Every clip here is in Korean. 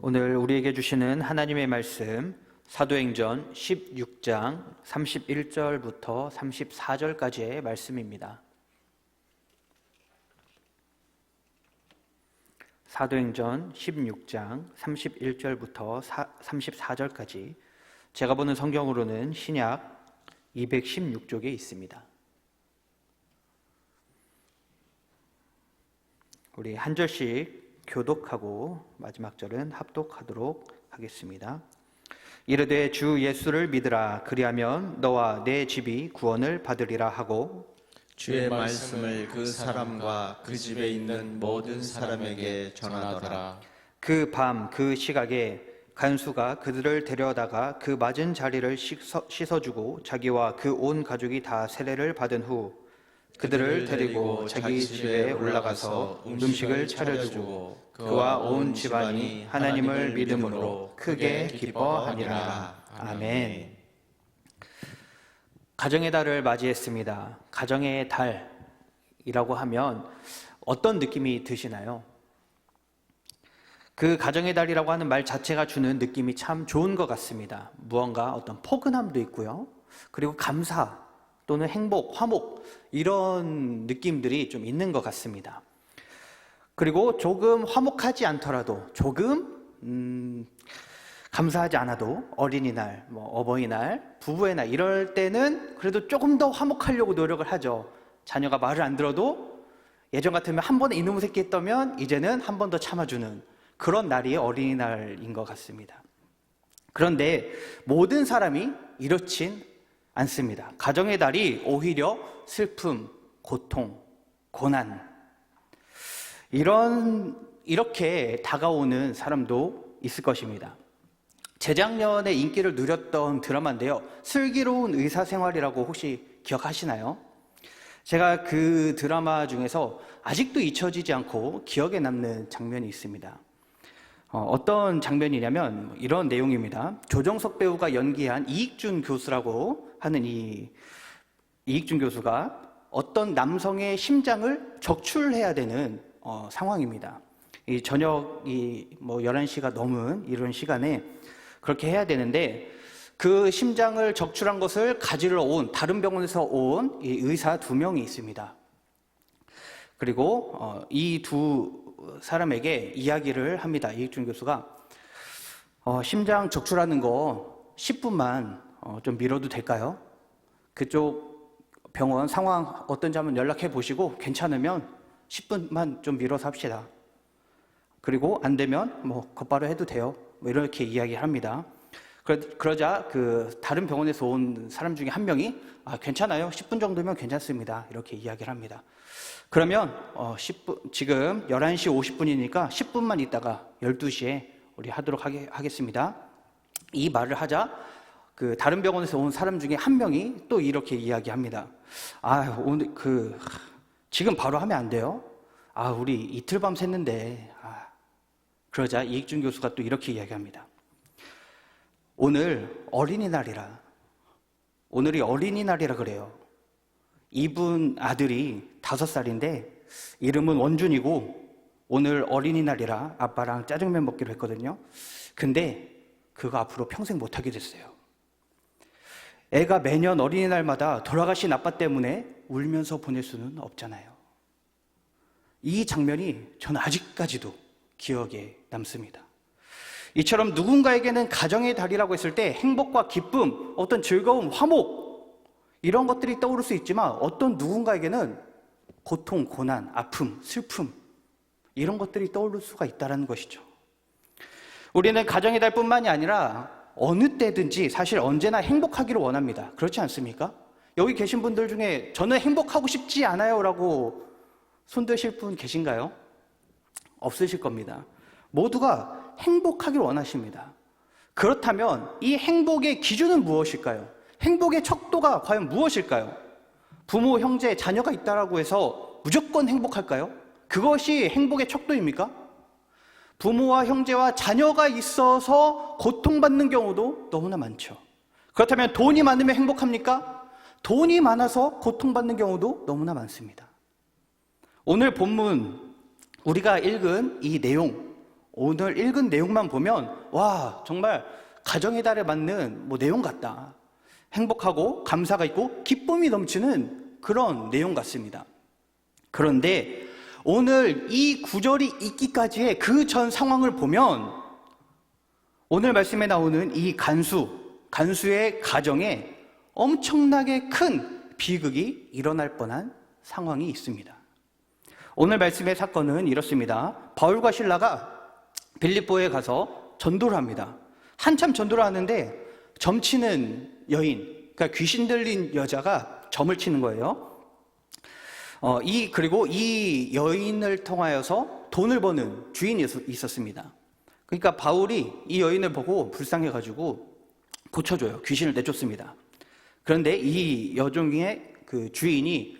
오늘 우리에게 주시는 하나님의 말씀 사도행전 16장 31절부터 34절까지의 말씀입니다. 사도행전 16장 31절부터 34절까지 제가 보는 성경으로는 신약 216쪽에 있습니다. 우리 한 절씩 교독하고 마지막 절은 합독하도록 하겠습니다. 이르되 주 예수를 믿으라. 그리하면 너와 내 집이 구원을 받으리라 하고 주의 말씀을 그 사람과 그 집에 있는 모든 사람에게 전하더라. 그 밤 그 시각에 간수가 그들을 데려다가 그 맞은 자리를 씻어주고 자기와 그 온 가족이 다 세례를 받은 후 그들을 데리고 자기 집에 올라가서 음식을 차려주고 그와 온 집안이 하나님을 믿음으로 크게 기뻐하니라. 아멘. 가정의 달을 맞이했습니다. 가정의 달이라고 하면 어떤 느낌이 드시나요? 그 가정의 달이라고 하는 말 자체가 주는 느낌이 참 좋은 것 같습니다. 무언가 어떤 포근함도 있고요. 그리고 감사 또는 행복, 화목 이런 느낌들이 좀 있는 것 같습니다. 그리고 조금 화목하지 않더라도 조금 감사하지 않아도 어린이날, 어버이날, 부부의 날 이럴 때는 그래도 조금 더 화목하려고 노력을 하죠. 자녀가 말을 안 들어도 예전 같으면 한 번에 이놈의 새끼 했다면 이제는 한 번 더 참아주는 그런 날이 어린이날인 것 같습니다. 그런데 모든 사람이 이렇진 않습니다. 가정의 달이 오히려 슬픔, 고통, 고난 이렇게 다가오는 사람도 있을 것입니다. 재작년에 인기를 누렸던 드라마인데요. 슬기로운 의사생활이라고 혹시 기억하시나요? 제가 그 드라마 중에서 아직도 잊혀지지 않고 기억에 남는 장면이 있습니다. 어떤 장면이냐면 이런 내용입니다. 조정석 배우가 연기한 이익준 교수라고 하는 이 이익준 교수가 어떤 남성의 심장을 적출해야 되는 상황입니다. 이 저녁이 11시가 넘은 이런 시간에 그렇게 해야 되는데 그 심장을 적출한 것을 가지러 온 다른 병원에서 온 이 의사 2명이 있습니다. 그리고 이 두 사람에게 이야기를 합니다. 이익준 교수가 심장 적출하는 거 10분만 좀 미뤄도 될까요? 그쪽 병원 상황 어떤지 한번 연락해 보시고 괜찮으면 10분만 좀 미뤄서 합시다. 그리고 안 되면 곧바로 해도 돼요. 이렇게 이야기합니다. 그러자 그 다른 병원에서 온 사람 중에 한 명이 괜찮아요. 10분 정도면 괜찮습니다. 이렇게 이야기를 합니다. 그러면 10분, 지금 11시 50분이니까 10분만 있다가 12시에 우리 하도록 하겠습니다. 이 말을 하자 그 다른 병원에서 온 사람 중에 한 명이 또 이렇게 이야기합니다. 오늘 지금 바로 하면 안 돼요? 우리 이틀 밤 샜는데. 그러자 이익준 교수가 또 이렇게 이야기합니다. 오늘이 어린이날이라 그래요. 이분 아들이 5살인데 이름은 원준이고 오늘 어린이날이라 아빠랑 짜장면 먹기로 했거든요. 근데 그거 앞으로 평생 못하게 됐어요. 애가 매년 어린이날마다 돌아가신 아빠 때문에 울면서 보낼 수는 없잖아요. 이 장면이 저는 아직까지도 기억에 남습니다. 이처럼 누군가에게는 가정의 달이라고 했을 때 행복과 기쁨, 어떤 즐거움, 화목 이런 것들이 떠오를 수 있지만 어떤 누군가에게는 고통, 고난, 아픔, 슬픔 이런 것들이 떠오를 수가 있다는 것이죠. 우리는 가정의 달뿐만이 아니라 어느 때든지 사실 언제나 행복하기를 원합니다. 그렇지 않습니까? 여기 계신 분들 중에 저는 행복하고 싶지 않아요 라고 손 드실 분 계신가요? 없으실 겁니다. 모두가 행복하길 원하십니다. 그렇다면 이 행복의 기준은 무엇일까요? 행복의 척도가 과연 무엇일까요? 부모, 형제, 자녀가 있다라고 해서 무조건 행복할까요? 그것이 행복의 척도입니까? 부모와 형제와 자녀가 있어서 고통받는 경우도 너무나 많죠. 그렇다면 돈이 많으면 행복합니까? 돈이 많아서 고통받는 경우도 너무나 많습니다. 오늘 본문 우리가 읽은 이 내용 오늘 읽은 내용만 보면 와, 정말 가정의 달에 맞는 내용 같다. 행복하고 감사가 있고 기쁨이 넘치는 그런 내용 같습니다. 그런데 오늘 이 구절이 있기까지의 그 전 상황을 보면 오늘 말씀에 나오는 이 간수의 가정에 엄청나게 큰 비극이 일어날 뻔한 상황이 있습니다. 오늘 말씀의 사건은 이렇습니다. 바울과 실라가 빌립보에 가서 전도를 합니다. 한참 전도를 하는데 점치는 여인, 그러니까 귀신 들린 여자가 점을 치는 거예요. 그리고 이 여인을 통하여서 돈을 버는 주인이 있었습니다. 그러니까 바울이 이 여인을 보고 불쌍해가지고 고쳐줘요. 귀신을 내쫓습니다. 그런데 이 여종의 그 주인이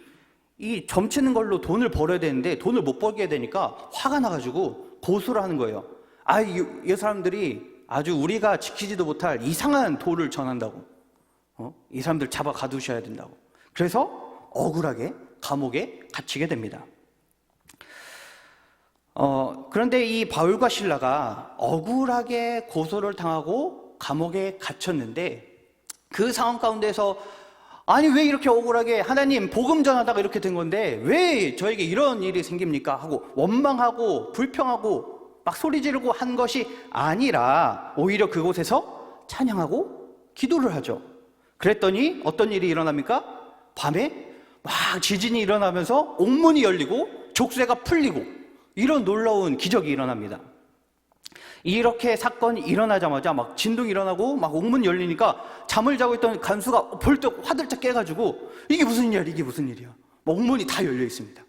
이 점치는 걸로 돈을 벌어야 되는데 돈을 못 벌게 되니까 화가 나가지고 고소를 하는 거예요. 이 사람들이 아주 우리가 지키지도 못할 이상한 도를 전한다고. 이 사람들 잡아 가두셔야 된다고. 그래서 억울하게 감옥에 갇히게 됩니다. 그런데 이 바울과 실라가 억울하게 고소를 당하고 감옥에 갇혔는데 그 상황 가운데서 아니 왜 이렇게 억울하게 하나님 복음 전하다가 이렇게 된 건데 왜 저에게 이런 일이 생깁니까? 하고 원망하고 불평하고 막 소리 지르고 한 것이 아니라 오히려 그곳에서 찬양하고 기도를 하죠. 그랬더니 어떤 일이 일어납니까? 밤에 막 지진이 일어나면서 옥문이 열리고 족쇄가 풀리고 이런 놀라운 기적이 일어납니다. 이렇게 사건이 일어나자마자 막 진동이 일어나고 막 옥문이 열리니까 잠을 자고 있던 간수가 벌떡 화들짝 깨가지고 이게 무슨 일이야? 옥문이 다 열려 있습니다.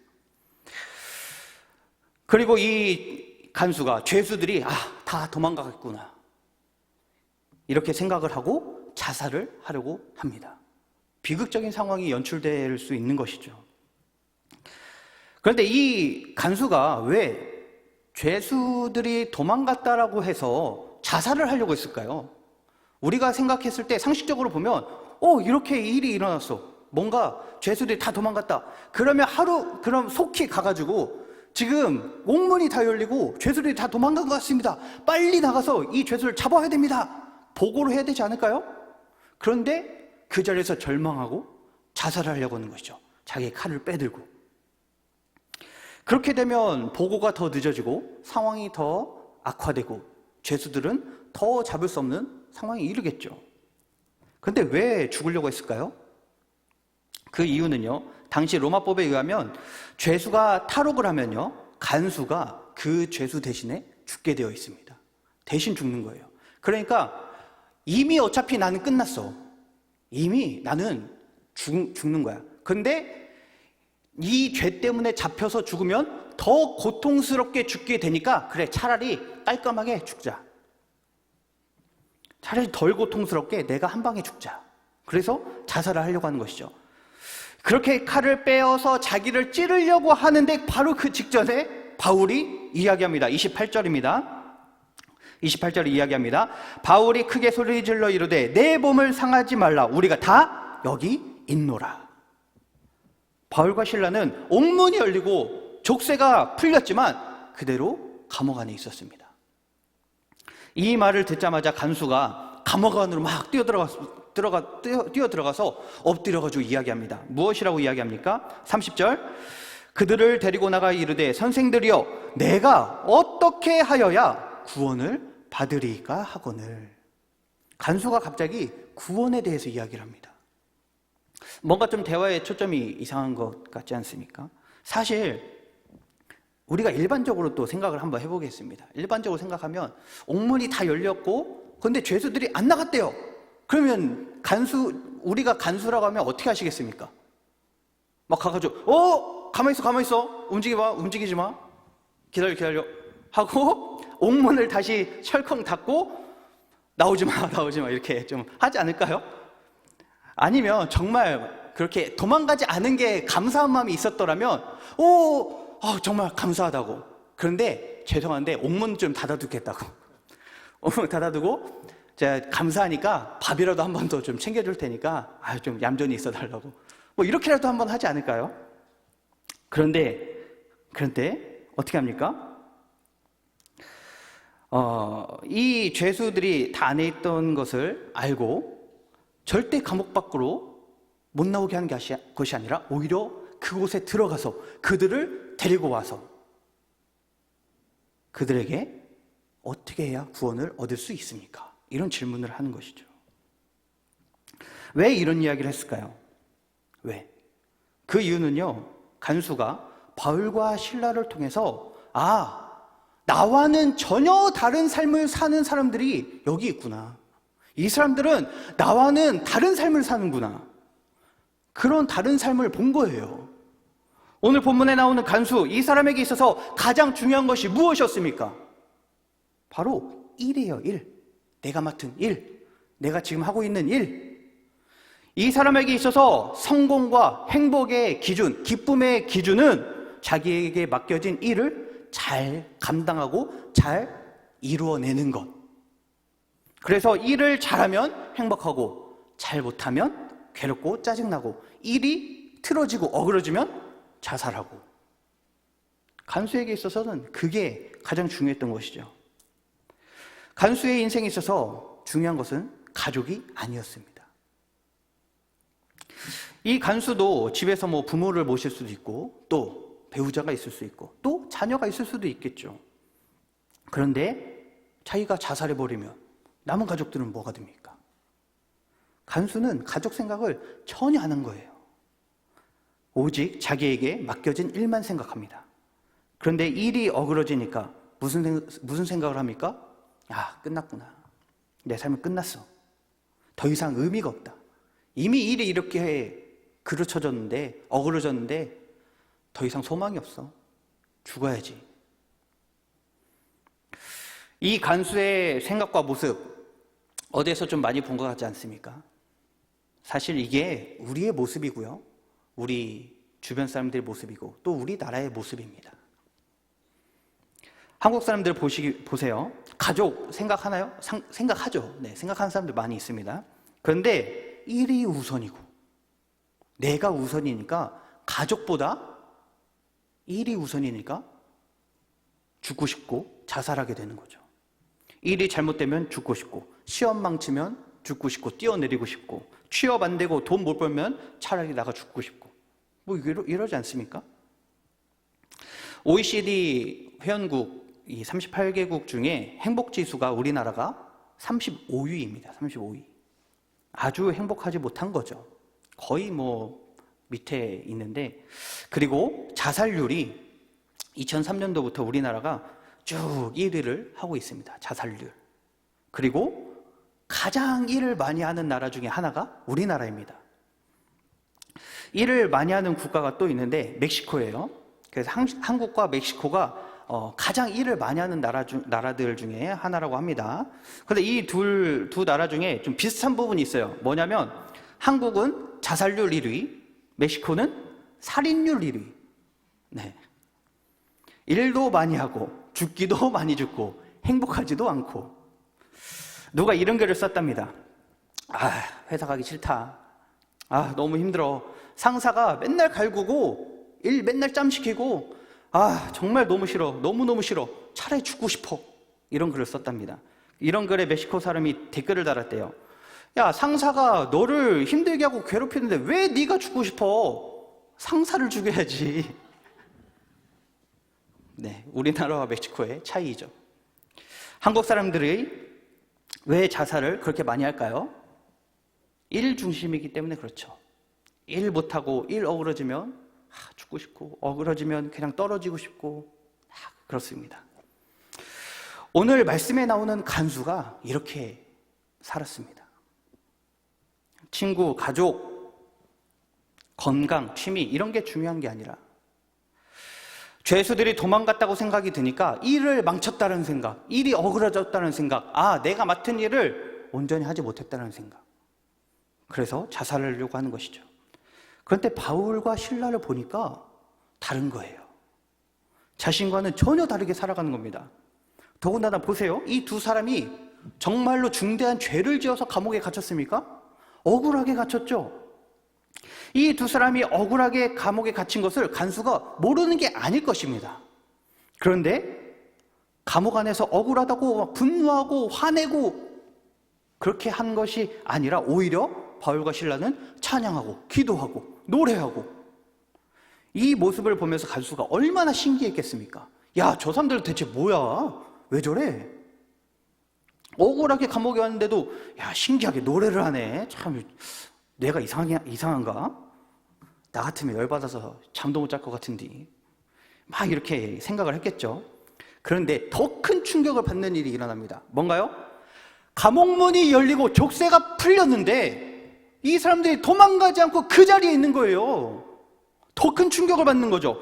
그리고 이 간수가 죄수들이 다 도망가겠구나 이렇게 생각을 하고 자살을 하려고 합니다. 비극적인 상황이 연출될 수 있는 것이죠. 그런데 이 간수가 왜 죄수들이 도망갔다라고 해서 자살을 하려고 했을까요? 우리가 생각했을 때 상식적으로 보면 이렇게 일이 일어났어. 뭔가 죄수들이 다 도망갔다. 그럼 속히 가가지고 지금 옥문이 다 열리고 죄수들이 다 도망간 것 같습니다. 빨리 나가서 이 죄수를 잡아야 됩니다. 보고를 해야 되지 않을까요? 그런데 그 자리에서 절망하고 자살을 하려고 하는 것이죠. 자기의 칼을 빼들고. 그렇게 되면 보고가 더 늦어지고 상황이 더 악화되고 죄수들은 더 잡을 수 없는 상황에 이르겠죠. 그런데 왜 죽으려고 했을까요? 그 이유는요, 당시 로마법에 의하면 죄수가 탈옥을 하면요, 간수가 그 죄수 대신에 죽게 되어 있습니다. 대신 죽는 거예요. 그러니까 이미 어차피 나는 끝났어. 이미 나는 죽는 거야. 근데 이 죄 때문에 잡혀서 죽으면 더 고통스럽게 죽게 되니까 그래, 차라리 깔끔하게 죽자. 차라리 덜 고통스럽게 내가 한 방에 죽자. 그래서 자살을 하려고 하는 것이죠. 그렇게 칼을 빼어서 자기를 찌르려고 하는데 바로 그 직전에 바울이 이야기합니다. 28절입니다. 28절에 이야기합니다. 바울이 크게 소리 질러 이르되 내 몸을 상하지 말라. 우리가 다 여기 있노라. 바울과 실라는 옥문이 열리고 족쇄가 풀렸지만 그대로 감옥 안에 있었습니다. 이 말을 듣자마자 간수가 감옥 안으로 막 뛰어들어가서 엎드려가지고 이야기합니다. 무엇이라고 이야기합니까? 30절. 그들을 데리고 나가 이르되 선생들이여 내가 어떻게 하여야 구원을 받으리까 하거늘. 간수가 갑자기 구원에 대해서 이야기를 합니다. 뭔가 좀 대화의 초점이 이상한 것 같지 않습니까? 사실 우리가 일반적으로 또 생각을 한번 해보겠습니다. 일반적으로 생각하면 옥문이 다 열렸고 근데 죄수들이 안 나갔대요. 그러면 우리가 간수라고 하면 어떻게 하시겠습니까? 막 가가지고 가만히 있어 움직이지 마 기다려 하고 옥문을 다시 철컹 닫고 나오지 마 이렇게 좀 하지 않을까요? 아니면 정말 그렇게 도망가지 않은 게 감사한 마음이 있었더라면 정말 감사하다고. 그런데 죄송한데 옥문 좀 닫아두겠다고. 옥문 닫아두고 제가 감사하니까 밥이라도 한 번 더 좀 챙겨줄 테니까 좀 얌전히 있어달라고. 이렇게라도 한번 하지 않을까요? 그런데 어떻게 합니까? 이 죄수들이 다 안에 있던 것을 알고 절대 감옥 밖으로 못 나오게 한 것이 아니라 오히려 그곳에 들어가서 그들을 데리고 와서 그들에게 어떻게 해야 구원을 얻을 수 있습니까? 이런 질문을 하는 것이죠. 왜 이런 이야기를 했을까요? 왜? 그 이유는요, 간수가 바울과 실라를 통해서 나와는 전혀 다른 삶을 사는 사람들이 여기 있구나. 이 사람들은 나와는 다른 삶을 사는구나. 그런 다른 삶을 본 거예요. 오늘 본문에 나오는 간수, 이 사람에게 있어서 가장 중요한 것이 무엇이었습니까? 바로 일이에요, 일. 내가 맡은 일. 내가 지금 하고 있는 일. 이 사람에게 있어서 성공과 행복의 기준, 기쁨의 기준은 자기에게 맡겨진 일을 잘 감당하고 잘 이루어내는 것. 그래서 일을 잘하면 행복하고 잘 못하면 괴롭고 짜증나고 일이 틀어지고 어그러지면 자살하고. 간수에게 있어서는 그게 가장 중요했던 것이죠. 간수의 인생에 있어서 중요한 것은 가족이 아니었습니다. 이 간수도 집에서 부모를 모실 수도 있고 또 배우자가 있을 수 있고 또 자녀가 있을 수도 있겠죠. 그런데 자기가 자살해버리면 남은 가족들은 뭐가 됩니까? 간수는 가족 생각을 전혀 안 한 거예요. 오직 자기에게 맡겨진 일만 생각합니다. 그런데 일이 어그러지니까 무슨 생각을 합니까? 끝났구나. 내 삶은 끝났어. 더 이상 의미가 없다. 이미 일이 이렇게 그르쳐졌는데, 어그러졌는데 더 이상 소망이 없어. 죽어야지. 이 간수의 생각과 모습 어디에서 좀 많이 본 것 같지 않습니까? 사실 이게 우리의 모습이고요, 우리 주변 사람들의 모습이고 또 우리나라의 모습입니다. 한국 사람들 보세요. 가족 생각하나요? 생각하죠. 네, 생각하는 사람들 많이 있습니다. 그런데 일이 우선이고 내가 우선이니까, 가족보다 일이 우선이니까 죽고 싶고 자살하게 되는 거죠. 일이 잘못되면 죽고 싶고, 시험 망치면 죽고 싶고, 뛰어내리고 싶고, 취업 안 되고 돈 못 벌면 차라리 나가 죽고 싶고, 이러지 않습니까? OECD 회원국 이 38개국 중에 행복지수가 우리나라가 35위입니다. 35위. 아주 행복하지 못한 거죠. 거의 밑에 있는데, 그리고 자살률이 2003년도부터 우리나라가 쭉 1위를 하고 있습니다. 자살률. 그리고 가장 일을 많이 하는 나라 중에 하나가 우리나라입니다. 일을 많이 하는 국가가 또 있는데 멕시코예요. 그래서 한국과 멕시코가 가장 일을 많이 하는 나라들 중에 하나라고 합니다. 그런데 이 두 나라 중에 좀 비슷한 부분이 있어요. 뭐냐면 한국은 자살률 1위, 멕시코는 살인률 1위. 네. 일도 많이 하고 죽기도 많이 죽고 행복하지도 않고. 누가 이런 글을 썼답니다. 회사 가기 싫다. 너무 힘들어. 상사가 맨날 갈구고 일 맨날 짬시키고 정말 너무 싫어. 너무너무 싫어. 차라리 죽고 싶어. 이런 글을 썼답니다. 이런 글에 멕시코 사람이 댓글을 달았대요. 야, 상사가 너를 힘들게 하고 괴롭히는데 왜 네가 죽고 싶어? 상사를 죽여야지. 네, 우리나라와 멕시코의 차이죠. 한국 사람들이 왜 자살을 그렇게 많이 할까요? 일 중심이기 때문에 그렇죠. 일 못하고 일 어그러지면 죽고 싶고, 어그러지면 그냥 떨어지고 싶고, 그렇습니다. 오늘 말씀에 나오는 간수가 이렇게 살았습니다. 친구, 가족, 건강, 취미 이런 게 중요한 게 아니라 죄수들이 도망갔다고 생각이 드니까 일을 망쳤다는 생각, 일이 어그러졌다는 생각, 내가 맡은 일을 온전히 하지 못했다는 생각. 그래서 자살을 하려고 하는 것이죠. 그런데 바울과 실라를 보니까 다른 거예요. 자신과는 전혀 다르게 살아가는 겁니다. 더군다나 보세요. 이 두 사람이 정말로 중대한 죄를 지어서 감옥에 갇혔습니까? 억울하게 갇혔죠. 이 두 사람이 억울하게 감옥에 갇힌 것을 간수가 모르는 게 아닐 것입니다. 그런데 감옥 안에서 억울하다고 막 분노하고 화내고 그렇게 한 것이 아니라 오히려 바울과 신라는 찬양하고 기도하고 노래하고, 이 모습을 보면서 간수가 얼마나 신기했겠습니까? 야, 저 사람들 대체 뭐야? 왜 저래? 억울하게 감옥에 왔는데도 야, 신기하게 노래를 하네. 참, 내가 이상한가? 나 같으면 열받아서 잠도 못 잘 것 같은데, 막 이렇게 생각을 했겠죠. 그런데 더 큰 충격을 받는 일이 일어납니다. 뭔가요? 감옥문이 열리고 족쇄가 풀렸는데 이 사람들이 도망가지 않고 그 자리에 있는 거예요. 더 큰 충격을 받는 거죠.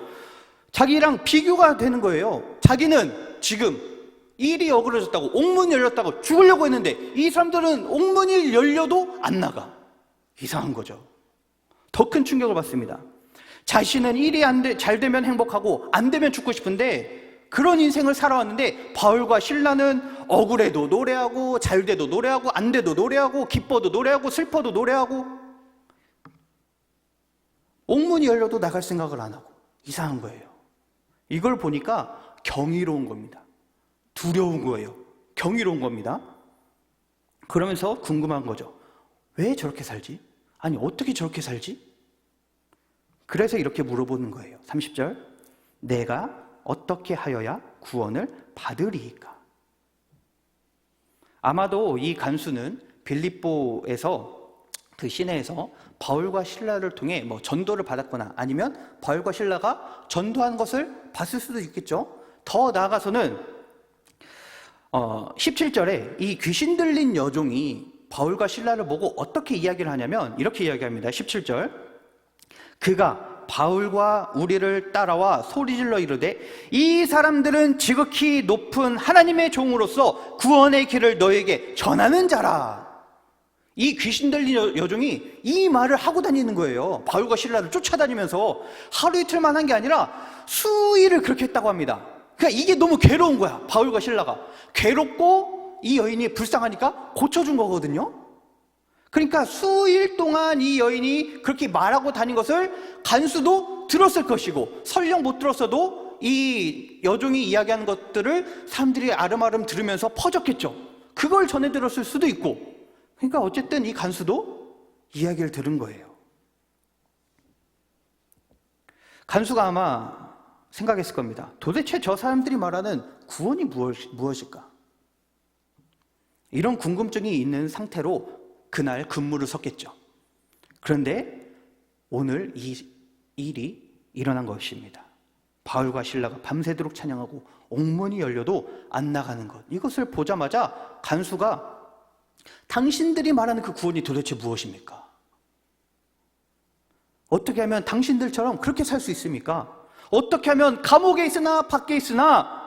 자기랑 비교가 되는 거예요. 자기는 지금 일이 어그러졌다고, 옥문이 열렸다고 죽으려고 했는데 이 사람들은 옥문이 열려도 안 나가. 이상한 거죠. 더 큰 충격을 받습니다. 자신은 일이 잘 되면 행복하고 안 되면 죽고 싶은데 그런 인생을 살아왔는데, 바울과 신라는 억울해도 노래하고 잘 돼도 노래하고 안 돼도 노래하고 기뻐도 노래하고 슬퍼도 노래하고, 옥문이 열려도 나갈 생각을 안 하고. 이상한 거예요. 이걸 보니까 경이로운 겁니다. 두려운 거예요. 경이로운 겁니다. 그러면서 궁금한 거죠. 왜 저렇게 살지? 아니, 어떻게 저렇게 살지? 그래서 이렇게 물어보는 거예요. 30절. 내가 어떻게 하여야 구원을 받으리이까? 아마도 이 간수는 빌립보에서, 그 시내에서 바울과 신라를 통해 뭐 전도를 받았거나 아니면 바울과 신라가 전도한 것을 봤을 수도 있겠죠. 더 나아가서는 17절에 이 귀신 들린 여종이 바울과 신라를 보고 어떻게 이야기를 하냐면 이렇게 이야기합니다. 17절. 그가 바울과 우리를 따라와 소리질러 이르되 이 사람들은 지극히 높은 하나님의 종으로서 구원의 길을 너에게 전하는 자라. 이 귀신 들린 여종이 이 말을 하고 다니는 거예요. 바울과 신라를 쫓아다니면서 하루 이틀만 한 게 아니라 수일을 그렇게 했다고 합니다. 그러니까 이게 너무 괴로운 거야. 바울과 신라가 괴롭고 이 여인이 불쌍하니까 고쳐준 거거든요. 그러니까 수일 동안 이 여인이 그렇게 말하고 다닌 것을 간수도 들었을 것이고, 설령 못 들었어도 이 여종이 이야기하는 것들을 사람들이 아름아름 들으면서 퍼졌겠죠. 그걸 전해 들었을 수도 있고. 그러니까 어쨌든 이 간수도 이야기를 들은 거예요. 간수가 아마 생각했을 겁니다. 도대체 저 사람들이 말하는 구원이 무엇일까? 이런 궁금증이 있는 상태로 그날 근무를 섰겠죠. 그런데 오늘 이 일이 일어난 것입니다. 바울과 신라가 밤새도록 찬양하고 옥문이 열려도 안 나가는 것. 이것을 보자마자 간수가 당신들이 말하는 그 구원이 도대체 무엇입니까? 어떻게 하면 당신들처럼 그렇게 살 수 있습니까? 어떻게 하면 감옥에 있으나 밖에 있으나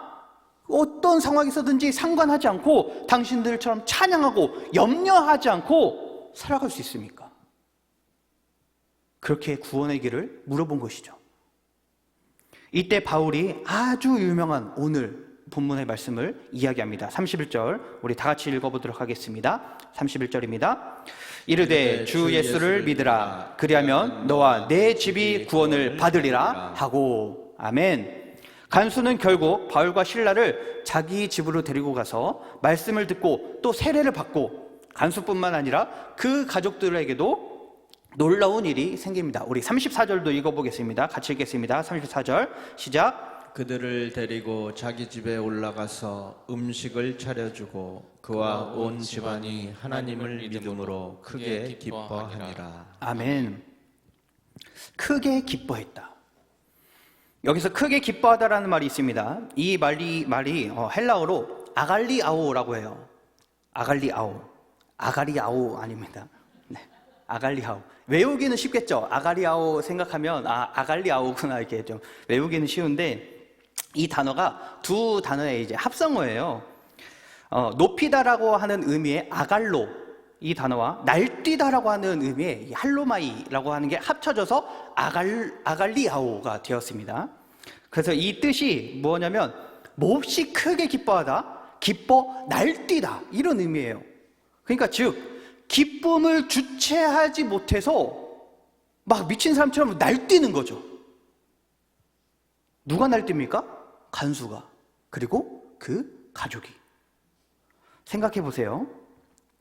어떤 상황에서든지 상관하지 않고 당신들처럼 찬양하고 염려하지 않고 살아갈 수 있습니까? 그렇게 구원의 길을 물어본 것이죠. 이때 바울이 아주 유명한 오늘 본문의 말씀을 이야기합니다. 31절 우리 다 같이 읽어보도록 하겠습니다. 31절입니다. 이르되 주 예수를 믿으라. 그리하면 너와 내 집이 구원을 받으리라 하고. 아멘. 간수는 결국 바울과 신라를 자기 집으로 데리고 가서 말씀을 듣고 또 세례를 받고, 간수뿐만 아니라 그 가족들에게도 놀라운 일이 생깁니다. 우리 34절도 읽어보겠습니다. 같이 읽겠습니다. 34절 시작. 그들을 데리고 자기 집에 올라가서 음식을 차려주고 그와 온 집안이 하나님을 믿음으로 크게 기뻐하니라. 아멘. 크게 기뻐했다. 여기서 크게 기뻐하다라는 말이 있습니다. 이 말이 헬라어로 아갈리아오라고 해요. 아가리아오 아닙니다. 네, 아갈리아오. 외우기는 쉽겠죠. 아가리아오 생각하면 아갈리아오구나 이렇게 좀 외우기는 쉬운데, 이 단어가 두 단어의 이제 합성어예요. 높이다라고 하는 의미의 아갈로, 이 단어와 날뛰다라고 하는 의미의 할로마이라고 하는 게 합쳐져서 아갈리아오가 되었습니다. 그래서 이 뜻이 뭐냐면 몹시 크게 기뻐하다, 기뻐 날뛰다, 이런 의미예요. 그러니까 즉 기쁨을 주체하지 못해서 막 미친 사람처럼 날뛰는 거죠. 누가 날뜁니까? 간수가. 그리고 그 가족이. 생각해 보세요.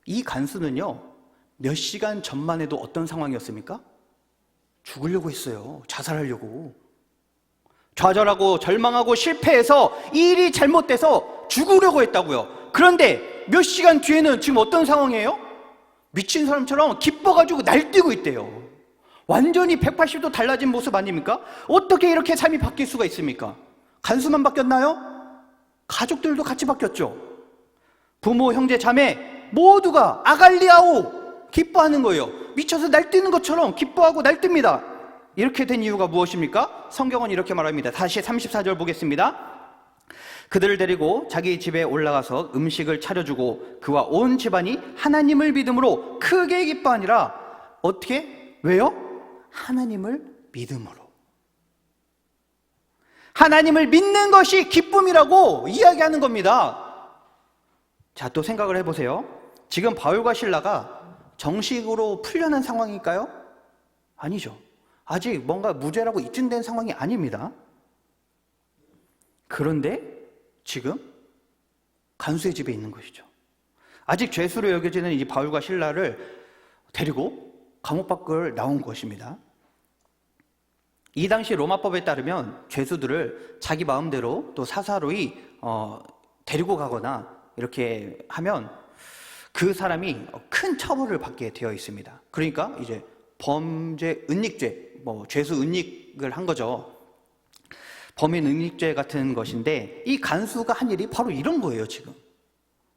이 간수는요, 몇 시간 전만 해도 어떤 상황이었습니까? 죽으려고 했어요. 자살하려고. 좌절하고 절망하고 실패해서 일이 잘못돼서 죽으려고 했다고요. 그런데 몇 시간 뒤에는 지금 어떤 상황이에요? 미친 사람처럼 기뻐가지고 날뛰고 있대요. 완전히 180도 달라진 모습 아닙니까? 어떻게 이렇게 삶이 바뀔 수가 있습니까? 간수만 바뀌었나요? 가족들도 같이 바뀌었죠. 부모, 형제, 자매 모두가 아갈리아오 기뻐하는 거예요. 미쳐서 날뛰는 것처럼 기뻐하고 날뜁니다. 이렇게 된 이유가 무엇입니까? 성경은 이렇게 말합니다. 다시 34절 보겠습니다. 그들을 데리고 자기 집에 올라가서 음식을 차려주고 그와 온 집안이 하나님을 믿음으로 크게 기뻐하니라. 어떻게? 왜요? 하나님을 믿음으로. 하나님을 믿는 것이 기쁨이라고 이야기하는 겁니다. 자, 또 생각을 해보세요. 지금 바울과 실라가 정식으로 풀려난 상황일까요? 아니죠. 아직 뭔가 무죄라고 입증된 상황이 아닙니다. 그런데 지금 간수의 집에 있는 것이죠. 아직 죄수로 여겨지는 이 바울과 실라를 데리고 감옥 밖을 나온 것입니다. 이 당시 로마법에 따르면 죄수들을 자기 마음대로 또 사사로이 데리고 가거나 이렇게 하면 그 사람이 큰 처벌을 받게 되어 있습니다. 그러니까 이제 범죄 은닉죄, 죄수 은닉을 한 거죠. 범인 은닉죄 같은 것인데 이 간수가 한 일이 바로 이런 거예요. 지금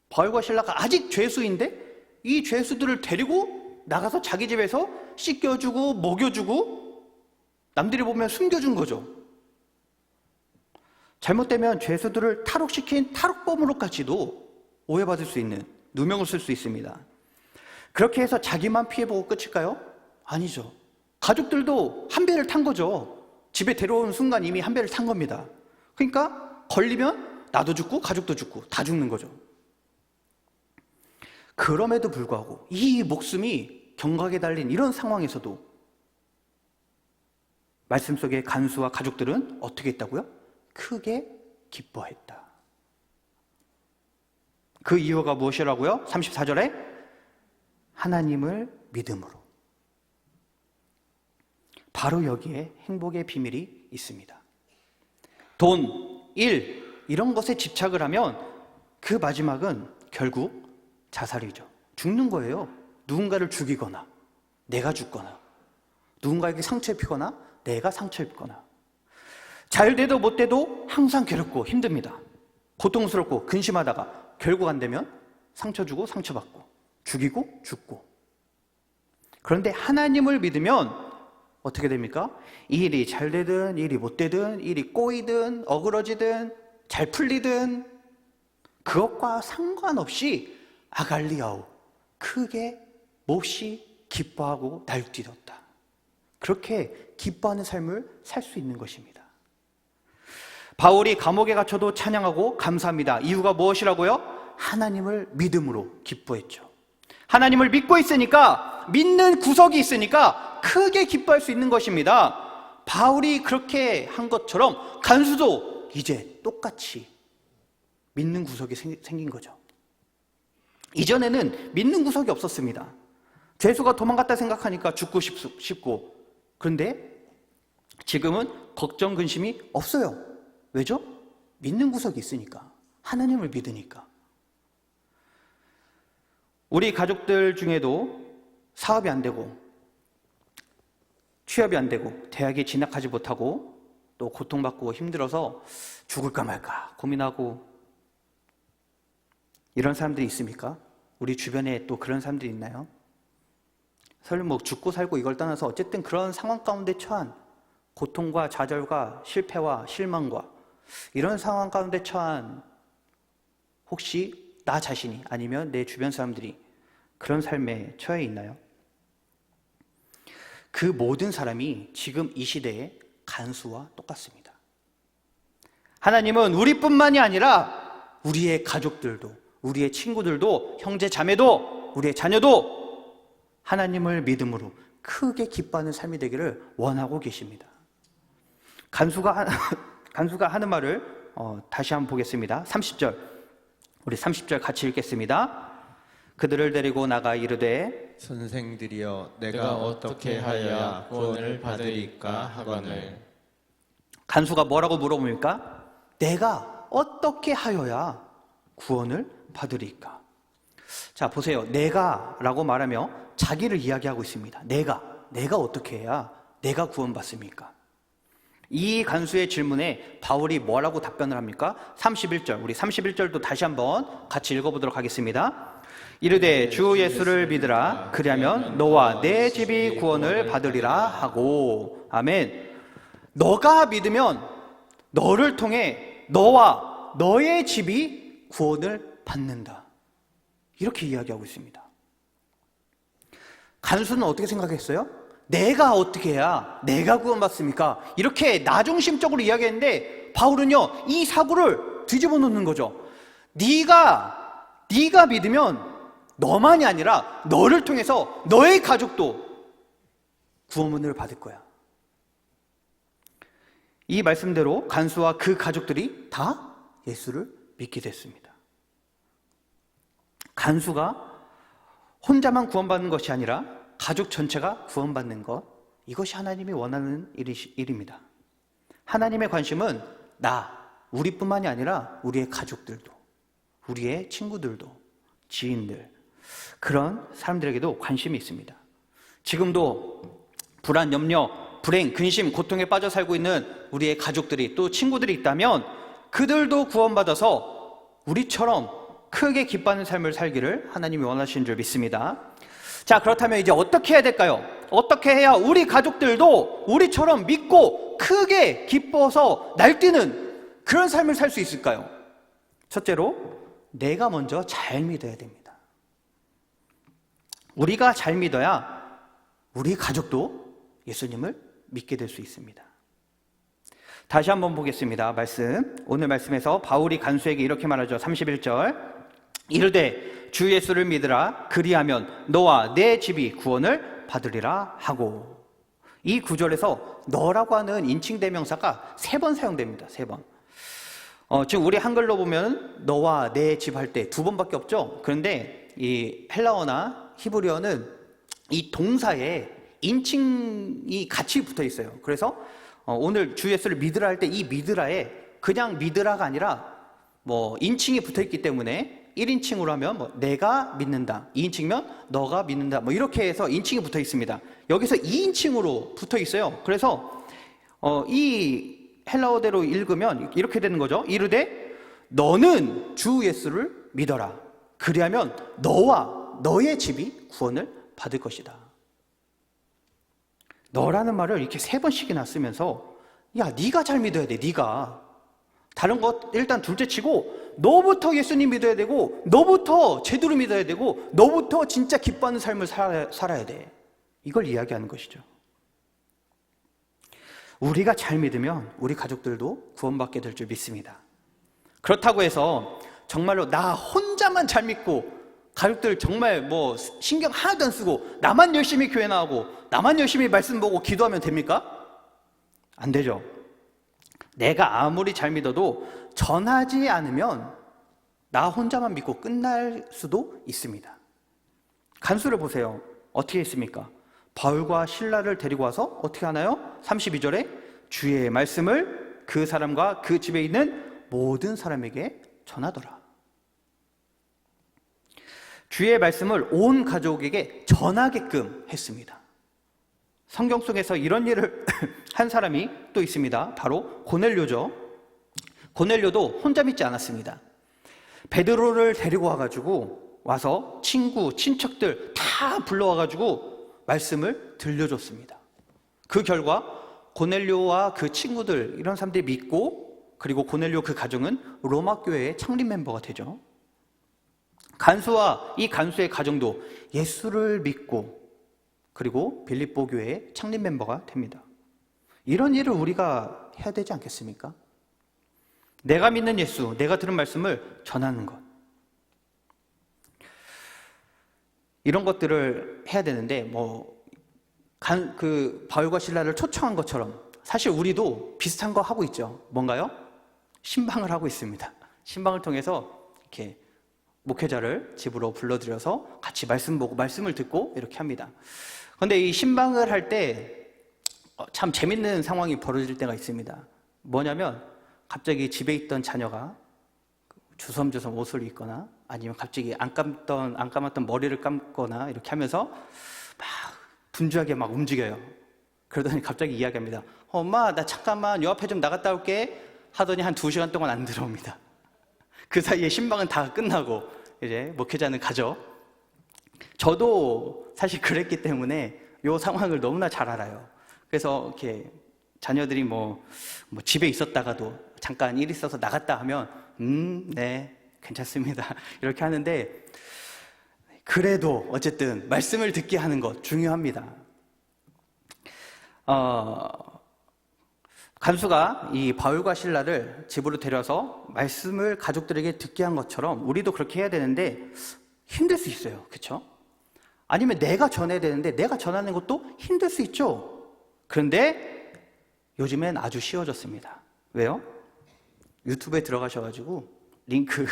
바울과 실라가 아직 죄수인데 이 죄수들을 데리고 나가서 자기 집에서 씻겨주고 먹여주고 남들이 보면 숨겨준 거죠. 잘못되면 죄수들을 탈옥시킨 탈옥범으로까지도 오해받을 수 있는 누명을 쓸 수 있습니다. 그렇게 해서 자기만 피해보고 끝일까요? 아니죠. 가족들도 한 배를 탄 거죠. 집에 데려오는 순간 이미 한 배를 탄 겁니다. 그러니까 걸리면 나도 죽고 가족도 죽고 다 죽는 거죠. 그럼에도 불구하고 이 목숨이 경각에 달린 이런 상황에서도 말씀 속의 간수와 가족들은 어떻게 했다고요? 크게 기뻐했다. 그 이유가 무엇이라고요? 34절에 하나님을 믿음으로. 바로 여기에 행복의 비밀이 있습니다. 돈, 일 이런 것에 집착을 하면 그 마지막은 결국 자살이죠. 죽는 거예요. 누군가를 죽이거나 내가 죽거나 누군가에게 상처 입히거나 내가 상처 입거나. 잘 돼도 못 돼도 항상 괴롭고 힘듭니다. 고통스럽고 근심하다가 결국 안 되면 상처 주고 상처받고 죽이고 죽고. 그런데 하나님을 믿으면 어떻게 됩니까? 일이 잘 되든 일이 못 되든 일이 꼬이든 어그러지든 잘 풀리든 그것과 상관없이 아갈리아오 크게 몹시 기뻐하고 날뛰었다. 그렇게 기뻐하는 삶을 살 수 있는 것입니다. 바울이 감옥에 갇혀도 찬양하고 감사합니다. 이유가 무엇이라고요? 하나님을 믿음으로 기뻐했죠. 하나님을 믿고 있으니까, 믿는 구석이 있으니까 크게 기뻐할 수 있는 것입니다. 바울이 그렇게 한 것처럼 간수도 이제 똑같이 믿는 구석이 생긴 거죠. 이전에는 믿는 구석이 없었습니다. 죄수가 도망갔다 생각하니까 죽고 싶고, 그런데 지금은 걱정, 근심이 없어요. 왜죠? 믿는 구석이 있으니까. 하나님을 믿으니까. 우리 가족들 중에도 사업이 안 되고 취업이 안 되고 대학에 진학하지 못하고 또 고통받고 힘들어서 죽을까 말까 고민하고 이런 사람들이 있습니까? 우리 주변에 또 그런 사람들이 있나요? 설령 죽고 살고 이걸 떠나서 어쨌든 그런 상황 가운데 처한 고통과 좌절과 실패와 실망과 이런 상황 가운데 처한 혹시 나 자신이 아니면 내 주변 사람들이 그런 삶에 처해 있나요? 그 모든 사람이 지금 이 시대의 간수와 똑같습니다. 하나님은 우리뿐만이 아니라 우리의 가족들도, 우리의 친구들도, 형제 자매도, 우리의 자녀도 하나님을 믿음으로 크게 기뻐하는 삶이 되기를 원하고 계십니다. 간수가 하는 말을 다시 한번 보겠습니다. 30절, 우리 30절 같이 읽겠습니다. 그들을 데리고 나가 이르되 선생들이여 내가 어떻게 하여야 구원을 받으리까 하거늘. 간수가 뭐라고 물어봅니까? 내가 어떻게 하여야 구원을 받으리까? 자, 보세요. 내가라고 말하며 자기를 이야기하고 있습니다. 내가 어떻게 해야 내가 구원받습니까? 이 간수의 질문에 바울이 뭐라고 답변을 합니까? 31절, 우리 31절도 다시 한번 같이 읽어보도록 하겠습니다. 이르되 주 예수를 믿으라. 그리하면 너와 내 집이 구원을 받으리라 하고. 아멘. 너가 믿으면 너를 통해 너와 너의 집이 구원을 받는다. 이렇게 이야기하고 있습니다. 간수는 어떻게 생각했어요? 내가 어떻게 해야 내가 구원받습니까? 이렇게 나중심적으로 이야기했는데 바울은요, 이 사고를 뒤집어 놓는 거죠. 네가 믿으면 너만이 아니라 너를 통해서 너의 가족도 구원을 받을 거야. 이 말씀대로 간수와 그 가족들이 다 예수를 믿게 됐습니다. 간수가 혼자만 구원받는 것이 아니라 가족 전체가 구원받는 것, 이것이 하나님이 원하는 일입니다. 하나님의 관심은 우리뿐만이 아니라 우리의 가족들도, 우리의 친구들도, 지인들, 그런 사람들에게도 관심이 있습니다. 지금도 불안, 염려, 불행, 근심, 고통에 빠져 살고 있는 우리의 가족들이 또 친구들이 있다면 그들도 구원받아서 우리처럼 크게 기뻐하는 삶을 살기를 하나님이 원하시는 줄 믿습니다. 자, 그렇다면 이제 어떻게 해야 될까요? 어떻게 해야 우리 가족들도 우리처럼 믿고 크게 기뻐서 날뛰는 그런 삶을 살 수 있을까요? 첫째로, 내가 먼저 잘 믿어야 됩니다. 우리가 잘 믿어야 우리 가족도 예수님을 믿게 될 수 있습니다. 다시 한번 보겠습니다. 오늘 말씀에서 바울이 간수에게 이렇게 말하죠. 31절, 이르되 주 예수를 믿으라. 그리하면 너와 내 집이 구원을 받으리라 하고. 이 구절에서 너라고 하는 인칭 대명사가 3번 사용됩니다. 3번. 지금 우리 한글로 보면 너와 내 집 할 때 2번밖에 없죠. 그런데 이 헬라어나 히브리어는 이 동사에 인칭이 같이 붙어 있어요. 그래서 오늘 주 예수를 믿으라 할 때 이 믿으라에 그냥 믿으라가 아니라 인칭이 붙어 있기 때문에 1인칭으로 하면 내가 믿는다, 2인칭이면 너가 믿는다, 이렇게 해서 인칭이 붙어 있습니다. 여기서 2인칭으로 붙어 있어요. 그래서 이 헬라어대로 읽으면 이렇게 되는 거죠. 이르되 너는 주 예수를 믿어라. 그리하면 너와 너의 집이 구원을 받을 것이다. 너라는 말을 이렇게 3번씩이나 쓰면서 네가 잘 믿어야 돼. 네가 다른 것 일단 둘째치고 너부터 예수님 믿어야 되고, 너부터 제대로 믿어야 되고, 너부터 진짜 기뻐하는 삶을 살아야 돼. 이걸 이야기하는 것이죠. 우리가 잘 믿으면 우리 가족들도 구원받게 될 줄 믿습니다. 그렇다고 해서 정말로 나 혼자만 잘 믿고 가족들 정말 신경 하나도 안 쓰고 나만 열심히 교회 나가고 나만 열심히 말씀 보고 기도하면 됩니까? 안 되죠. 내가 아무리 잘 믿어도 전하지 않으면 나 혼자만 믿고 끝날 수도 있습니다. 간수를 보세요. 어떻게 했습니까? 바울과 실라를 데리고 와서 어떻게 하나요? 32절에 주의 말씀을 그 사람과 그 집에 있는 모든 사람에게 전하더라. 주의 말씀을 온 가족에게 전하게끔 했습니다. 성경 속에서 이런 일을 한 사람이 또 있습니다. 바로 고넬료죠. 고넬료도 혼자 믿지 않았습니다. 베드로를 데리고 와서 친구, 친척들 다 불러와가지고 말씀을 들려줬습니다. 그 결과 고넬료와 그 친구들, 이런 사람들이 믿고, 그리고 고넬료 그 가정은 로마 교회의 창립 멤버가 되죠. 간수와 이 간수의 가정도 예수를 믿고, 그리고 빌립보 교회의 창립 멤버가 됩니다. 이런 일을 우리가 해야 되지 않겠습니까? 내가 믿는 예수, 내가 들은 말씀을 전하는 것, 이런 것들을 해야 되는데 바울과 실라를 초청한 것처럼 사실 우리도 비슷한 거 하고 있죠. 뭔가요? 신방을 하고 있습니다. 신방을 통해서 이렇게 목회자를 집으로 불러들여서 같이 말씀 보고 말씀을 듣고 이렇게 합니다. 그런데 이 신방을 할 때 참 재밌는 상황이 벌어질 때가 있습니다. 뭐냐면 갑자기 집에 있던 자녀가 주섬주섬 옷을 입거나 아니면 갑자기 안 감았던 머리를 감거나 이렇게 하면서 막 분주하게 막 움직여요. 그러더니 갑자기 이야기합니다. 엄마, 나 잠깐만 요 앞에 좀 나갔다 올게 하더니 한 2시간 동안 안 들어옵니다. 그 사이에 신방은 다 끝나고 이제 목회자는 가죠. 저도 사실 그랬기 때문에 요 상황을 너무나 잘 알아요. 그래서 이렇게 자녀들이 뭐 집에 있었다가도 잠깐 일 있어서 나갔다 하면 네, 괜찮습니다. 이렇게 하는데 그래도 어쨌든 말씀을 듣게 하는 것 중요합니다. 간수가 이 바울과 실라를 집으로 데려서 말씀을 가족들에게 듣게 한 것처럼 우리도 그렇게 해야 되는데 힘들 수 있어요. 그렇죠? 아니면 내가 전해야 되는데 내가 전하는 것도 힘들 수 있죠. 그런데 요즘엔 아주 쉬워졌습니다. 왜요? 유튜브에 들어가셔가지고 링크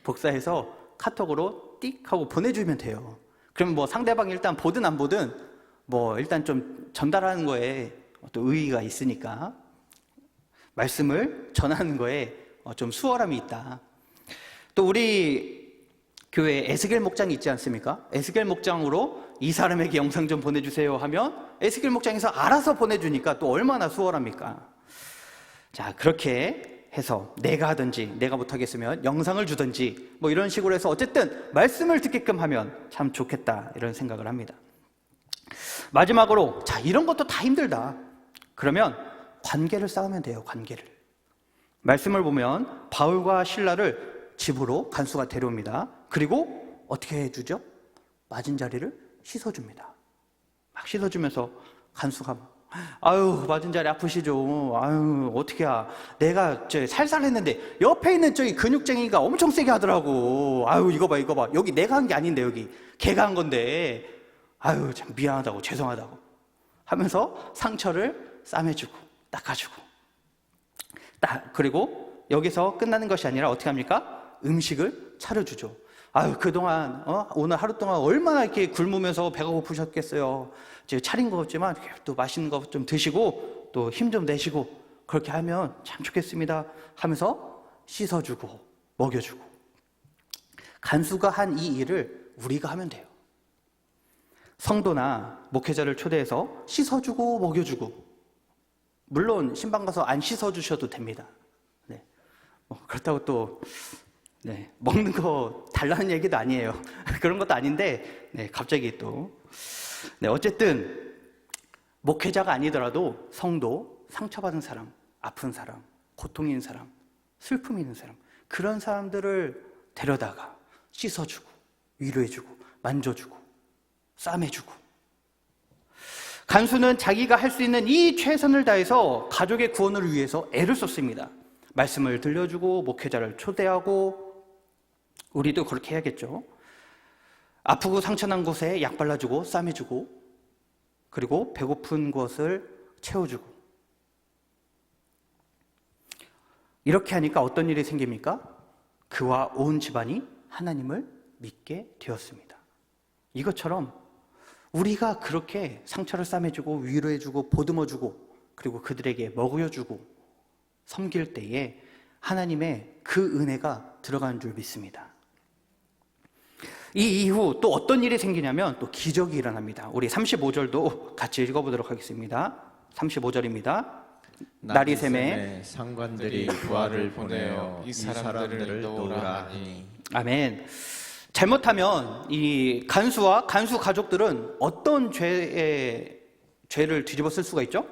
복사해서 카톡으로 띡 하고 보내주면 돼요. 그러면 뭐 상대방이 일단 보든 안 보든 뭐 일단 좀 전달하는 거에 또 의의가 있으니까 말씀을 전하는 거에 좀 수월함이 있다. 또 우리 교회에 에스겔 목장이 있지 않습니까? 에스겔 목장으로 이 사람에게 영상 좀 보내주세요 하면 에스겔 목장에서 알아서 보내주니까 또 얼마나 수월합니까? 자, 그렇게 해서 내가 하든지 내가 못하겠으면 영상을 주든지 뭐 이런 식으로 해서 어쨌든 말씀을 듣게끔 하면 참 좋겠다 이런 생각을 합니다. 마지막으로 자, 이런 것도 다 힘들다. 그러면 관계를 쌓으면 돼요. 관계를. 말씀을 보면 바울과 실라를 집으로 간수가 데려옵니다. 그리고 어떻게 해주죠? 맞은 자리를 씻어줍니다. 막 씻어주면서 간수가 막 아유, 맞은 자리 아프시죠? 아유, 어떡해야. 내가 살살 했는데 옆에 있는 저기 근육쟁이가 엄청 세게 하더라고. 아유, 이거 봐. 여기 내가 한 게 아닌데 여기 걔가 한 건데 아유, 참 미안하다고 죄송하다고 하면서 상처를 싸매주고 닦아주고 그리고 여기서 끝나는 것이 아니라 어떻게 합니까? 음식을 차려주죠. 아유, 그동안 오늘 하루 동안 얼마나 이렇게 굶으면서 배가 고프셨겠어요. 이제 차린 거 없지만 또 맛있는 거 좀 드시고 또 힘 좀 내시고 그렇게 하면 참 좋겠습니다 하면서 씻어주고 먹여주고 간수가 한 이 일을 우리가 하면 돼요. 성도나 목회자를 초대해서 씻어주고 먹여주고 물론 신방 가서 안 씻어주셔도 됩니다. 네. 그렇다고 또 먹는 거 달라는 얘기도 아니에요. 그런 것도 아닌데 갑자기 또 어쨌든 목회자가 아니더라도 성도, 상처받은 사람, 아픈 사람, 고통 있는 사람, 슬픔 있는 사람 그런 사람들을 데려다가 씻어주고 위로해주고 만져주고 싸매주고 간수는 자기가 할 수 있는 이 최선을 다해서 가족의 구원을 위해서 애를 썼습니다. 말씀을 들려주고 목회자를 초대하고 우리도 그렇게 해야겠죠. 아프고 상처난 곳에 약 발라주고 싸매주고 그리고 배고픈 것을 채워주고 이렇게 하니까 어떤 일이 생깁니까? 그와 온 집안이 하나님을 믿게 되었습니다. 이것처럼 우리가 그렇게 상처를 싸매주고 위로해주고 보듬어주고 그리고 그들에게 먹여주고 섬길 때에 하나님의 그 은혜가 들어가는 줄 믿습니다. 이 이후 또 어떤 일이 생기냐면 또 기적이 일어납니다. 우리 35절도 같이 읽어보도록 하겠습니다. 35절입니다. 나리샘의 상관들이 부하를 보내어 이 사람들을 놓으라 하니 아멘. 잘못하면 이 간수와 간수 가족들은 어떤 죄를 뒤집어 쓸 수가 있죠?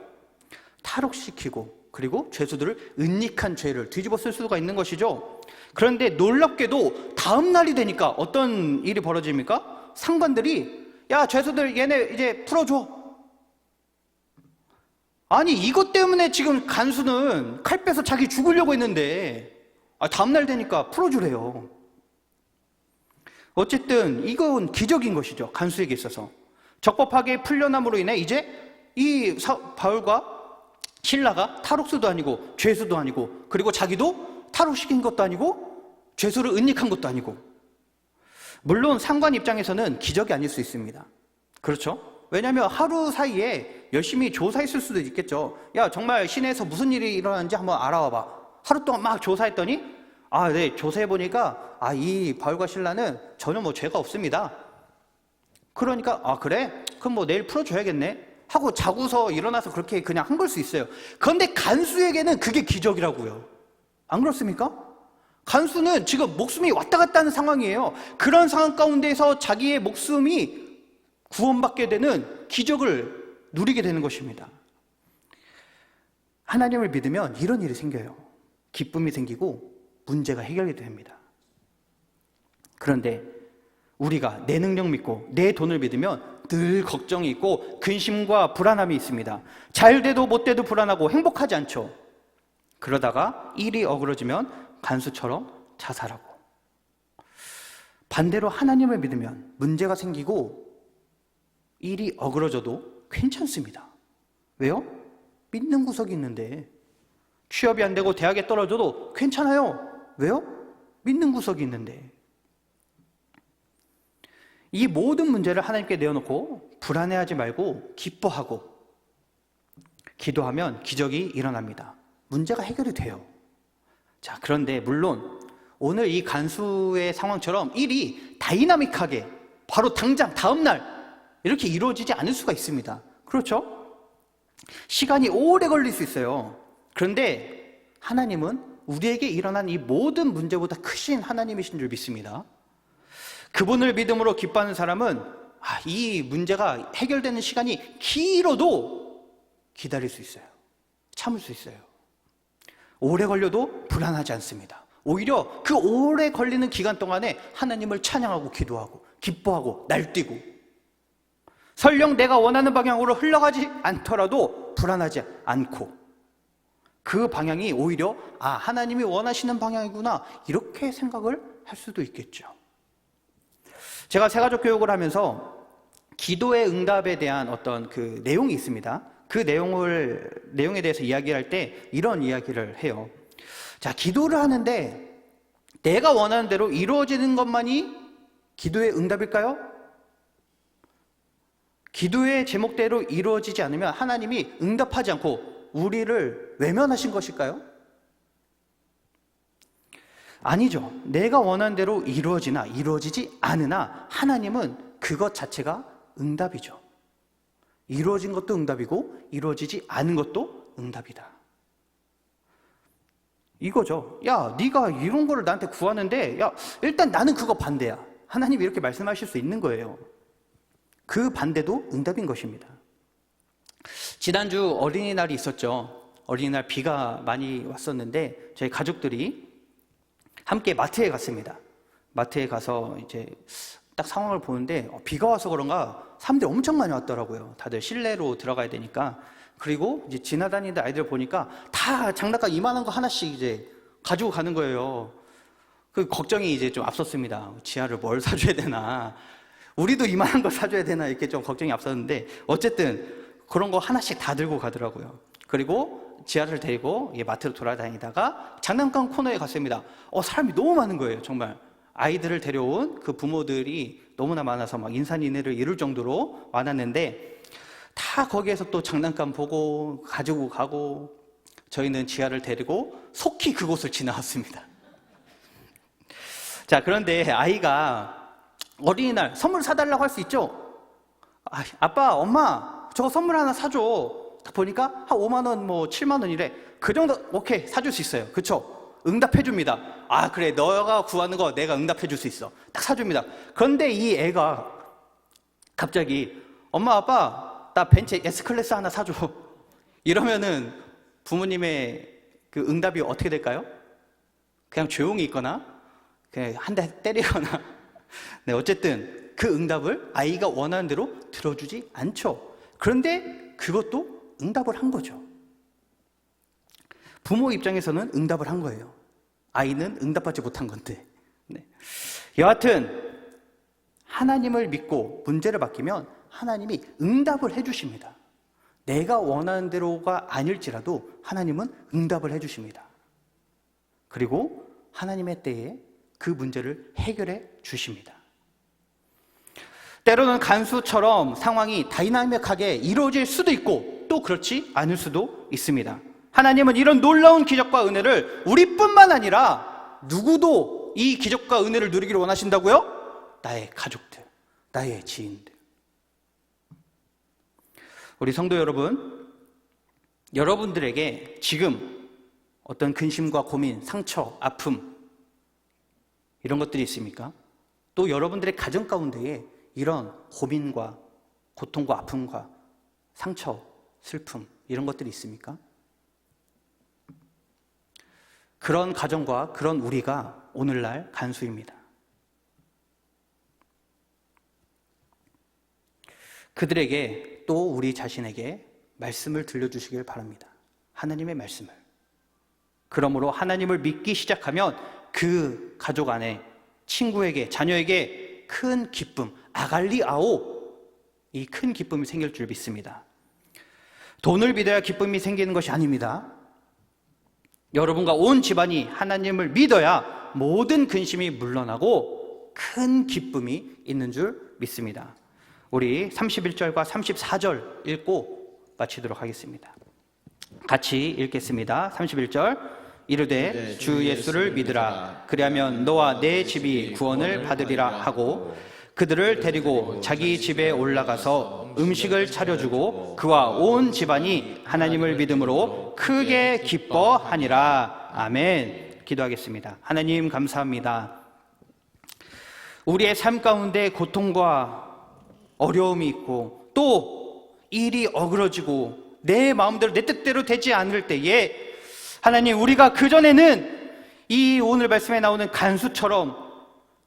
탈옥시키고 그리고 죄수들을 은닉한 죄를 뒤집어 쓸 수가 있는 것이죠. 그런데 놀랍게도 다음 날이 되니까 어떤 일이 벌어집니까? 상관들이 야, 죄수들 얘네 이제 풀어줘. 아니, 이것 때문에 지금 간수는 칼 빼서 자기 죽으려고 했는데 다음 날 되니까 풀어주래요. 어쨌든 이건 기적인 것이죠. 간수에게 있어서. 적법하게 풀려남으로 인해 이제 이 바울과 실라가 탈옥수도 아니고 죄수도 아니고 그리고 자기도 탈옥시킨 것도 아니고 죄수를 은닉한 것도 아니고. 물론 상관 입장에서는 기적이 아닐 수 있습니다. 그렇죠? 왜냐하면 하루 사이에 열심히 조사했을 수도 있겠죠. 야, 정말 시내에서 무슨 일이 일어나는지 한번 알아와봐. 하루 동안 막 조사했더니 네, 조사해보니까 이 바울과 실라는 전혀 뭐 죄가 없습니다. 그러니까 그래? 그럼 뭐 내일 풀어줘야겠네 하고 자고서 일어나서 그렇게 그냥 한 걸 수 있어요. 그런데 간수에게는 그게 기적이라고요. 안 그렇습니까? 간수는 지금 목숨이 왔다 갔다 하는 상황이에요. 그런 상황 가운데서 자기의 목숨이 구원받게 되는 기적을 누리게 되는 것입니다. 하나님을 믿으면 이런 일이 생겨요. 기쁨이 생기고 문제가 해결이 됩니다. 그런데 우리가 내 능력 믿고 내 돈을 믿으면 늘 걱정이 있고 근심과 불안함이 있습니다. 잘 돼도 못 돼도 불안하고 행복하지 않죠. 그러다가 일이 어그러지면 간수처럼 자살하고. 반대로 하나님을 믿으면 문제가 생기고 일이 어그러져도 괜찮습니다. 왜요? 믿는 구석이 있는데. 취업이 안 되고 대학에 떨어져도 괜찮아요. 왜요? 믿는 구석이 있는데. 이 모든 문제를 하나님께 내어놓고 불안해하지 말고 기뻐하고 기도하면 기적이 일어납니다. 문제가 해결이 돼요. 자, 그런데 물론 오늘 이 간수의 상황처럼 일이 다이나믹하게 바로 당장 다음날 이렇게 이루어지지 않을 수가 있습니다. 그렇죠? 시간이 오래 걸릴 수 있어요. 그런데 하나님은 우리에게 일어난 이 모든 문제보다 크신 하나님이신 줄 믿습니다. 그분을 믿음으로 기뻐하는 사람은 이 문제가 해결되는 시간이 길어도 기다릴 수 있어요. 참을 수 있어요. 오래 걸려도 불안하지 않습니다. 오히려 그 오래 걸리는 기간 동안에 하나님을 찬양하고 기도하고 기뻐하고 날뛰고, 설령 내가 원하는 방향으로 흘러가지 않더라도 불안하지 않고, 그 방향이 오히려 하나님이 원하시는 방향이구나 이렇게 생각을 할 수도 있겠죠. 제가 새가족 교육을 하면서 기도의 응답에 대한 어떤 그 내용이 있습니다. 그 내용에 대해서 이야기를 할 때 이런 이야기를 해요. 자, 기도를 하는데 내가 원하는 대로 이루어지는 것만이 기도의 응답일까요? 기도의 제목대로 이루어지지 않으면 하나님이 응답하지 않고 우리를 외면하신 것일까요? 아니죠. 내가 원하는 대로 이루어지나 이루어지지 않으나 하나님은 그것 자체가 응답이죠. 이루어진 것도 응답이고 이루어지지 않은 것도 응답이다. 이거죠. 야, 네가 이런 거를 나한테 구하는데 일단 나는 그거 반대야. 하나님이 이렇게 말씀하실 수 있는 거예요. 그 반대도 응답인 것입니다. 지난주 어린이날이 있었죠. 어린이날 비가 많이 왔었는데 저희 가족들이 함께 마트에 갔습니다. 마트에 가서 이제 딱 상황을 보는데 비가 와서 그런가 사람들이 엄청 많이 왔더라고요. 다들 실내로 들어가야 되니까. 그리고 이제 지나다니는 아이들 보니까 다 장난감 이만한 거 하나씩 이제 가지고 가는 거예요. 그 걱정이 이제 좀 앞섰습니다. 지하를 뭘 사줘야 되나, 우리도 이만한 걸 사줘야 되나, 이렇게 좀 걱정이 앞섰는데 어쨌든 그런 거 하나씩 다 들고 가더라고요. 그리고 지하를 데리고 마트로 돌아다니다가 장난감 코너에 갔습니다. 사람이 너무 많은 거예요. 정말 아이들을 데려온 그 부모들이 너무나 많아서 막 인산인해를 이룰 정도로 많았는데, 다 거기에서 또 장난감 보고 가지고 가고, 저희는 지하를 데리고 속히 그곳을 지나왔습니다. 자, 그런데 아이가 어린이날 선물 사달라고 할 수 있죠. 아빠, 엄마, 저거 선물 하나 사줘. 딱 보니까 한 5만 원, 뭐 7만 원이래. 그 정도 오케이, 사줄 수 있어요. 그쵸? 응답해 줍니다. 그래, 너가 구하는 거 내가 응답해 줄 수 있어. 딱 사줍니다. 그런데 이 애가 갑자기 엄마, 아빠, 나 벤츠 S클래스 하나 사줘. 이러면은 부모님의 그 응답이 어떻게 될까요? 그냥 조용히 있거나 그냥 한 대 때리거나. 네, 어쨌든 그 응답을 아이가 원하는 대로 들어주지 않죠. 그런데 그것도 응답을 한 거죠. 부모 입장에서는 응답을 한 거예요. 아이는 응답받지 못한 건데. 네. 여하튼 하나님을 믿고 문제를 맡기면 하나님이 응답을 해주십니다. 내가 원하는 대로가 아닐지라도 하나님은 응답을 해주십니다. 그리고 하나님의 때에 그 문제를 해결해 주십니다. 때로는 간수처럼 상황이 다이나믹하게 이루어질 수도 있고 또 그렇지 않을 수도 있습니다. 하나님은 이런 놀라운 기적과 은혜를 우리뿐만 아니라 누구도 이 기적과 은혜를 누리기를 원하신다고요? 나의 가족들, 나의 지인들. 우리 성도 여러분, 여러분들에게 지금 어떤 근심과 고민, 상처, 아픔 이런 것들이 있습니까? 또 여러분들의 가정 가운데에 이런 고민과 고통과 아픔과 상처, 슬픔 이런 것들이 있습니까? 그런 가정과 그런 우리가 오늘날 간수입니다. 그들에게 또 우리 자신에게 말씀을 들려주시길 바랍니다. 하나님의 말씀을. 그러므로 하나님을 믿기 시작하면 그 가족 안에 친구에게, 자녀에게 큰 기쁨, 아갈리아오, 이 큰 기쁨이 생길 줄 믿습니다. 돈을 믿어야 기쁨이 생기는 것이 아닙니다. 여러분과 온 집안이 하나님을 믿어야 모든 근심이 물러나고 큰 기쁨이 있는 줄 믿습니다. 우리 31절과 34절 읽고 마치도록 하겠습니다. 같이 읽겠습니다. 31절. 이르되 주 예수를 믿으라. 그리하면 너와 내 집이 구원을 받으리라 하고 그들을 데리고 자기 집에 올라가서 음식을 차려주고 그와 온 집안이 하나님을 믿음으로 크게 기뻐하니라. 아멘. 기도하겠습니다. 하나님 감사합니다. 우리의 삶 가운데 고통과 어려움이 있고 또 일이 어그러지고 내 마음대로 내 뜻대로 되지 않을 때에 하나님, 우리가 그전에는 이 오늘 말씀에 나오는 간수처럼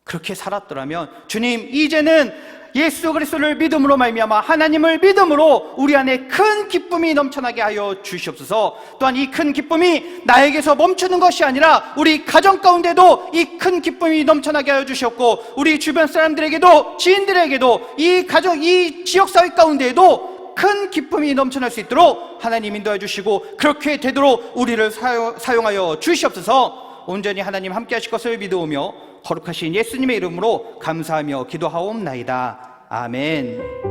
그렇게 살았더라면 주님, 이제는 예수 그리스도를 믿음으로 말미암아 하나님을 믿음으로 우리 안에 큰 기쁨이 넘쳐나게 하여 주시옵소서. 또한 이 큰 기쁨이 나에게서 멈추는 것이 아니라 우리 가정 가운데도 이 큰 기쁨이 넘쳐나게 하여 주시옵고 우리 주변 사람들에게도 지인들에게도 이 가정, 이 지역사회 가운데에도 큰 기쁨이 넘쳐날 수 있도록 하나님 인도해 주시고 그렇게 되도록 우리를 사용하여 주시옵소서. 온전히 하나님 함께 하실 것을 믿으오며 거룩하신 예수님의 이름으로 감사하며 기도하옵나이다. 아멘.